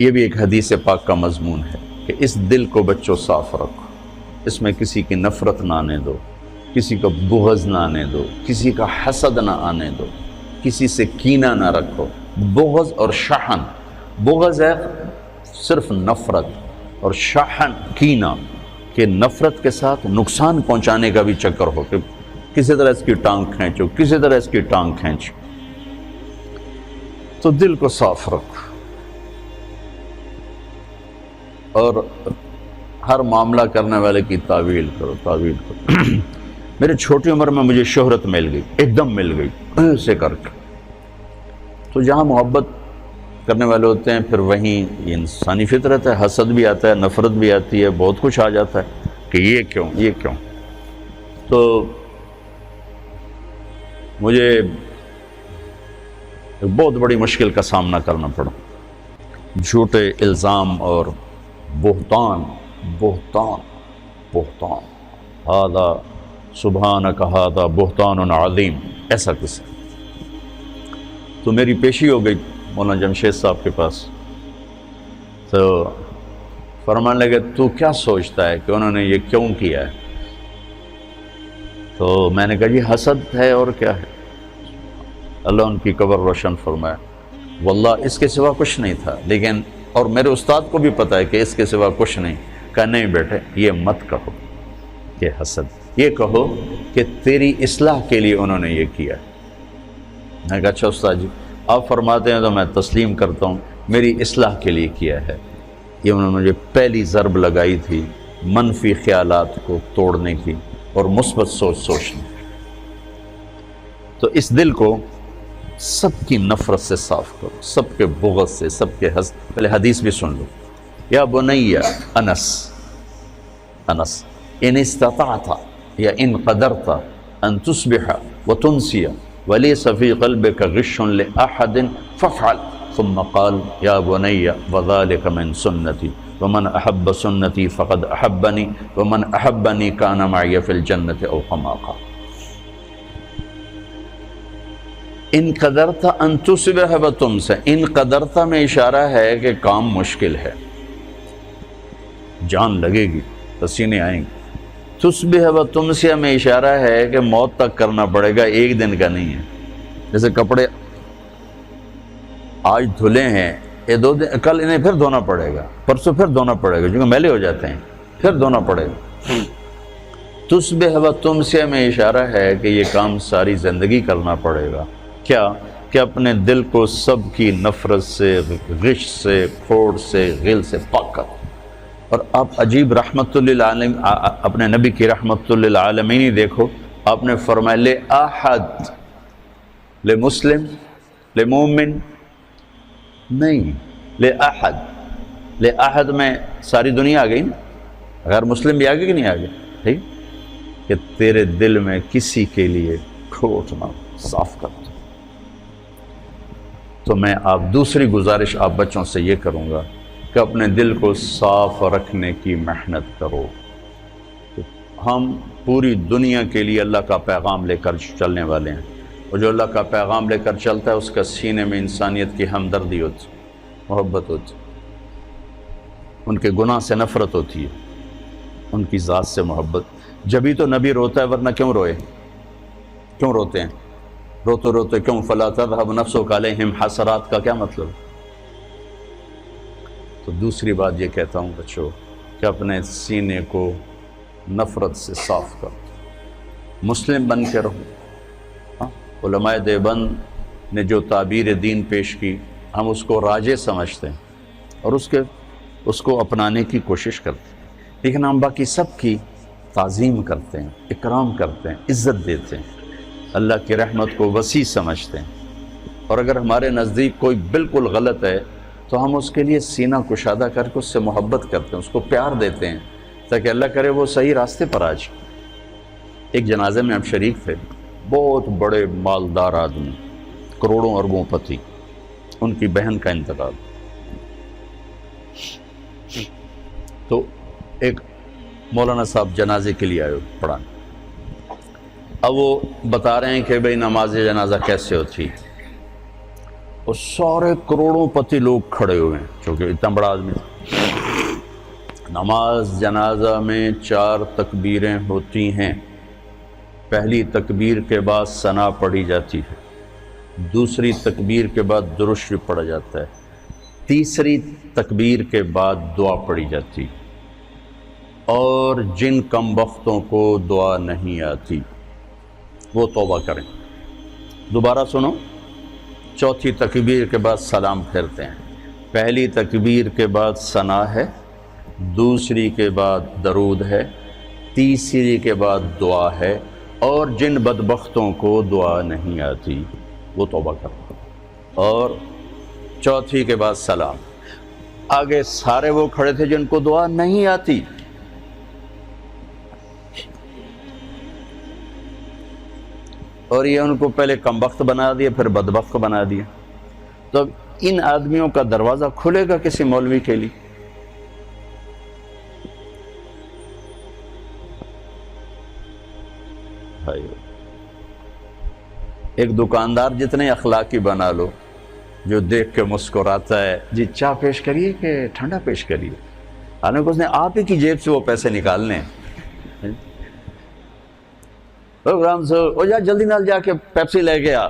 یہ بھی ایک حدیث پاک کا مضمون ہے کہ اس دل کو بچوں صاف رکھو، اس میں کسی کی نفرت نہ آنے دو، کسی کا بغض نہ آنے دو، کسی کا حسد نہ آنے دو، کسی سے کینہ نہ رکھو۔ بغض اور شحن، بغض ہے صرف نفرت، اور شحن کینہ کہ نفرت کے ساتھ نقصان پہنچانے کا بھی چکر ہو کہ کسی طرح اس کی ٹانگ کھینچو، کسی طرح اس کی ٹانگ کھینچو۔ تو دل کو صاف رکھو اور ہر معاملہ کرنے والے کی تعویل کرو، تعویل کرو۔ میرے چھوٹی عمر میں مجھے شہرت مل گئی، ایک دم مل گئی ایسے کر کے۔ تو جہاں محبت کرنے والے ہوتے ہیں پھر وہیں یہ انسانی فطرت ہے، حسد بھی آتا ہے، نفرت بھی آتی ہے، بہت کچھ آ جاتا ہے کہ یہ کیوں، یہ کیوں۔ تو مجھے ایک بہت بڑی مشکل کا سامنا کرنا پڑا، جھوٹے الزام اور بہتان ہذا سبحانک ھذا بہتان عظیم، ایسا قصہ۔ تو میری پیشی ہو گئی مولانا جمشید صاحب کے پاس، تو فرمانے لگے تو کیا سوچتا ہے کہ انہوں نے یہ کیوں کیا ہے؟ تو میں نے کہا جی حسد ہے اور کیا ہے۔ اللہ ان کی قبر روشن فرمائے۔ واللہ اس کے سوا کچھ نہیں تھا، لیکن اور میرے استاد کو بھی پتہ ہے کہ اس کے سوا کچھ نہیں۔ کہا نہیں بیٹے یہ مت کہو کہ حسد، یہ کہو کہ تیری اصلاح کے لیے انہوں نے یہ کیا۔ میں نے کہا اچھا استاد جی آپ فرماتے ہیں تو میں تسلیم کرتا ہوں، میری اصلاح کے لیے کیا ہے۔ یہ انہوں نے مجھے پہلی ضرب لگائی تھی منفی خیالات کو توڑنے کی اور مثبت سوچنے۔ تو اس دل کو سب کی نفرت سے صاف کرو، سب کے بغض سے، سب کے حسد۔ پہلے حدیث بھی سن لو، یا بنی انس ان استطعت یا ان قدرت ان تصبح وتنسی ولیس فی قلبک غش لأحد فافعل، ثم قال یا بنی وذلک من سنتی ومن احب سنتی فقد احبنی ومن احبنی کان معی فی الجنت او کما قال۔ ان قدرتا ان تصبح وتنسی، ان قدرتا میں اشارہ ہے کہ کام مشکل ہے، جان لگے گی، پسینے آئیں گے۔ تصبح وتنسی میں اشارہ ہے کہ موت تک کرنا پڑے گا، ایک دن کا نہیں ہے۔ جیسے کپڑے آج دھلے ہیں، یہ 2 دن کل انہیں پھر دھونا پڑے گا، پرسوں پھر دھونا پڑے گا، کیونکہ میلے ہو جاتے ہیں، پھر دھونا پڑے گا۔ تصبح وتنسی میں اشارہ ہے کہ یہ کام ساری زندگی کرنا پڑے گا۔ کیا کہ اپنے دل کو سب کی نفرت سے، غش سے، کھوڑ سے، غل سے پاک کرو۔ اور آپ عجیب رحمت للعالمین، اپنے نبی کی رحمت للعالمین ہی دیکھو، آپ نے فرمایا لے احد، لے مسلم، لے مومن نہیں، لے احد۔ لے احد میں ساری دنیا آ گئی نا، غیر مسلم بھی آگے کہ نہیں آگے، ٹھیک کہ تیرے دل میں کسی کے لیے کھوٹ نہ صاف کر دو۔ تو میں آپ دوسری گزارش آپ بچوں سے یہ کروں گا کہ اپنے دل کو صاف رکھنے کی محنت کرو۔ ہم پوری دنیا کے لیے اللہ کا پیغام لے کر چلنے والے ہیں، اور جو اللہ کا پیغام لے کر چلتا ہے اس کا سینے میں انسانیت کی ہمدردی ہوتی، محبت ہوتی، ان کے گناہ سے نفرت ہوتی ہے، ان کی ذات سے محبت۔ جبھی تو نبی روتا ہے، ورنہ کیوں روئے؟ کیوں روتے ہیں؟ روتے روتے کیوں؟ فلا تذهب نفسك علیہم حسرات کا کیا مطلب؟ تو دوسری بات یہ کہتا ہوں بچوں کہ اپنے سینے کو نفرت سے صاف کرو، مسلم بن کے رہو۔ علماء دیوبند نے جو تعبیر دین پیش کی ہم اس کو راجع سمجھتے ہیں اور اس کو اپنانے کی کوشش کرتے ہیں، لیکن ہم باقی سب کی تعظیم کرتے ہیں، اکرام کرتے ہیں، عزت دیتے ہیں، اللہ کی رحمت کو وسیع سمجھتے ہیں۔ اور اگر ہمارے نزدیک کوئی بالکل غلط ہے تو ہم اس کے لیے سینہ کشادہ کر کے اس سے محبت کرتے ہیں، اس کو پیار دیتے ہیں، تاکہ اللہ کرے وہ صحیح راستے پر آ جائے۔ ایک جنازے میں آپ شریک تھے، بہت بڑے مالدار آدمی، کروڑوں اربوں پتی، ان کی بہن کا انتقال۔ تو ایک مولانا صاحب جنازے کے لیے آئے پڑھانے، اب وہ بتا رہے ہیں کہ بھئی نماز جنازہ کیسے ہوتی ہے۔ اور سارے کروڑوں پتی لوگ کھڑے ہوئے ہیں چونکہ اتنا بڑا آدمی تھا۔ نماز جنازہ میں 4 تکبیریں ہوتی ہیں۔ پہلی تکبیر کے بعد ثنا پڑھی جاتی ہے، دوسری تکبیر کے بعد درود شریف پڑھا جاتا ہے، تیسری تکبیر کے بعد دعا پڑھی جاتی ہے۔ اور جن کم بختوں کو دعا نہیں آتی وہ توبہ کریں۔ دوبارہ سنو، چوتھی تکبیر کے بعد سلام پھیرتے ہیں، پہلی تکبیر کے بعد ثنا ہے، دوسری کے بعد درود ہے، تیسری کے بعد دعا ہے، اور جن بدبختوں کو دعا نہیں آتی وہ توبہ کریں، اور چوتھی کے بعد سلام۔ آگے سارے وہ کھڑے تھے جن کو دعا نہیں آتی، اور یہ ان کو پہلے کم بخت بنا دیا پھر بدبخت بنا دیا۔ تو اب ان آدمیوں کا دروازہ کھلے گا کسی مولوی کے لیے؟ ایک دکاندار جتنے اخلاقی بنا لو، جو دیکھ کے مسکراتا ہے، جی چائے پیش کریے کہ ٹھنڈا پیش کریے، حالانکہ اس نے آپ ہی کی جیب سے وہ پیسے نکالنے ہیں۔ پروگرام سے وہ جلدی نال جا کے پیپسی لے کے آ،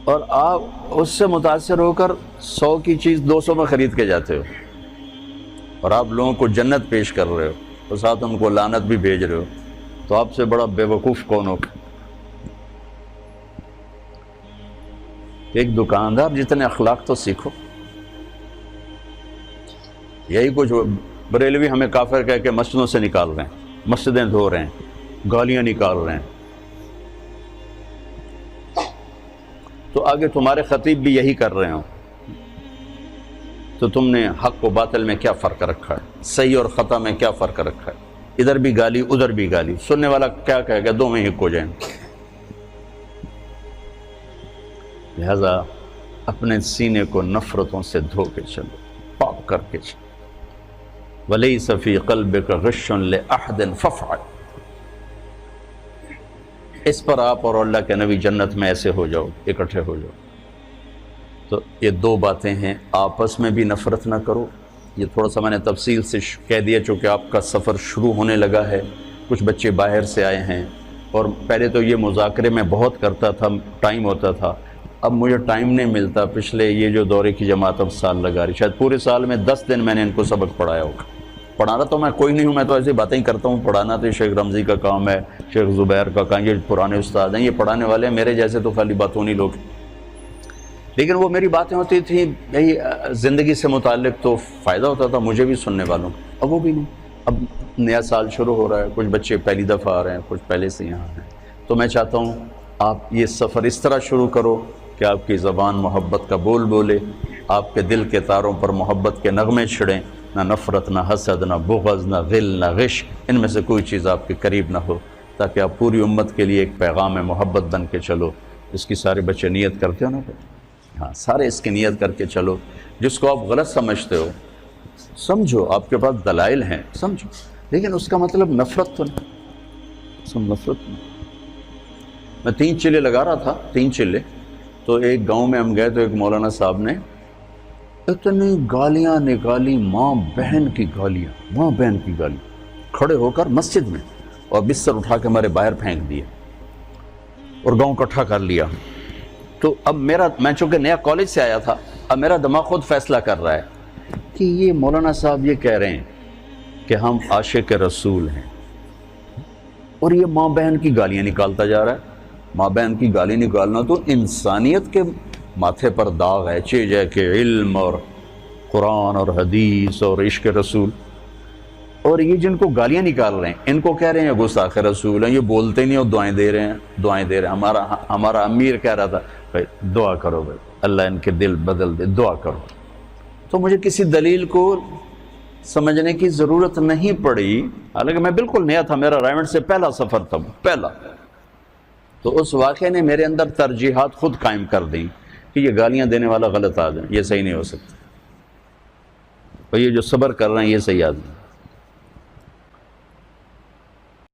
اور آپ اس سے متاثر ہو کر 100 کی چیز 200 میں خرید کے جاتے ہو، اور آپ لوگوں کو جنت پیش کر رہے ہو اور ساتھ ان کو لعنت بھی بھیج رہے ہو، تو آپ سے بڑا بے وقوف کون ہو؟ ایک دکاندار جتنے اخلاق تو سیکھو۔ یہی کچھ بریلوی ہمیں کافر کہہ کے مسجدوں سے نکال رہے ہیں، مسجدیں دھو رہے ہیں، گالیاں نکال رہے ہیں، تو آگے تمہارے خطیب بھی یہی کر رہے ہوں، تو تم نے حق و باطل میں کیا فرق رکھا ہے، صحیح اور خطا میں کیا فرق رکھا ہے؟ ادھر بھی گالی ادھر بھی گالی، سننے والا کیا کہے گا؟ دو میں ہک ہو جائیں۔ لہذا اپنے سینے کو نفرتوں سے دھو کے چلو، پاک کر کے چلو۔ وَلَيْسَ فِي قَلْبِكَ غِشٌّ لِأَحَدٍ فَافْعَلْ۔ اس پر آپ اور اللہ کے نبی جنت میں ایسے ہو جاؤ، اکٹھے ہو جاؤ۔ تو یہ 2 باتیں ہیں، آپس میں بھی نفرت نہ کرو۔ یہ تھوڑا سا میں نے تفصیل سے کہہ دیا چونکہ آپ کا سفر شروع ہونے لگا ہے، کچھ بچے باہر سے آئے ہیں، اور پہلے تو یہ مذاکرے میں بہت کرتا تھا، ٹائم ہوتا تھا، اب مجھے ٹائم نہیں ملتا۔ پچھلے یہ جو دورے کی جماعت اب سال لگا رہی، شاید پورے سال میں 10 دن میں نے ان کو سبق پڑھایا ہوگا۔ پڑھانا تو میں کوئی نہیں ہوں، میں تو ایسی باتیں ہی کرتا ہوں، پڑھانا تو شیخ رمضی کا کام ہے، شیخ زبیر کا کام، یہ پرانے استاد ہیں، یہ پڑھانے والے ہیں، میرے جیسے تو خالی باتونی لوگ ہیں۔ لیکن وہ میری باتیں ہوتی تھیں یہی زندگی سے متعلق، تو فائدہ ہوتا تھا مجھے بھی سننے والوں کو۔ اب وہ بھی نہیں، اب نیا سال شروع ہو رہا ہے، کچھ بچے پہلی دفعہ آ رہے ہیں، کچھ پہلے سے یہاں ہیں، تو میں چاہتا ہوں آپ یہ سفر اس طرح شروع کرو کہ آپ کی زبان محبت کا بول بولے، آپ کے دل کے تاروں پر محبت کے نغمے چھڑیں، نہ نفرت، نہ حسد، نہ بغض، نہ غل، نہ غش، ان میں سے کوئی چیز آپ کے قریب نہ ہو، تاکہ آپ پوری امت کے لیے ایک پیغام محبت بن کے چلو۔ اس کی سارے بچے نیت کرتے ہو نا؟ ہاں، سارے اس کی نیت کر کے چلو۔ جس کو آپ غلط سمجھتے ہو سمجھو، آپ کے پاس دلائل ہیں، سمجھو، لیکن اس کا مطلب نفرت تو نہیں، نفرت نہیں۔ میں 3 چلے لگا رہا تھا، 3 چلے، تو ایک گاؤں میں ہم گئے تو ایک مولانا صاحب نے اتنی گالیاں نکالی، ماں بہن کی گالیاں، ماں بہن کی گالیاں، کھڑے ہو کر مسجد میں، اور بستر اٹھا کے ہمارے باہر پھینک دیے اور گاؤں اکٹھا کر لیا۔ تو اب میں چونکہ نیا کالج سے آیا تھا، اب میرا دماغ خود فیصلہ کر رہا ہے کہ یہ مولانا صاحب یہ کہہ رہے ہیں کہ ہم عاشق رسول ہیں، اور یہ ماں بہن کی گالیاں نکالتا جا رہا ہے۔ ماں بہن کی گالی نکالنا تو انسانیت کے ماتھے پر داغ ہے، چیز ہے کہ علم اور قرآن اور حدیث اور عشق رسول، اور یہ جن کو گالیاں نکال رہے ہیں ان کو کہہ رہے ہیں گستاخ رسول ہیں، یہ بولتے نہیں اور دعائیں دے رہے ہیں۔ ہمارا امیر کہہ رہا تھا بھائی دعا کرو، بھائی اللہ ان کے دل بدل دے، دعا کرو۔ تو مجھے کسی دلیل کو سمجھنے کی ضرورت نہیں پڑی، حالانکہ میں بالکل نیا تھا، میرا رائمنڈ سے پہلا سفر تھا، پہلا۔ تو اس واقعے نے میرے اندر ترجیحات خود قائم کر دیں کہ یہ گالیاں دینے والا غلط آدمی، یہ صحیح نہیں ہو سکتا، اور یہ جو صبر کر رہے ہیں یہ صحیح آدمی۔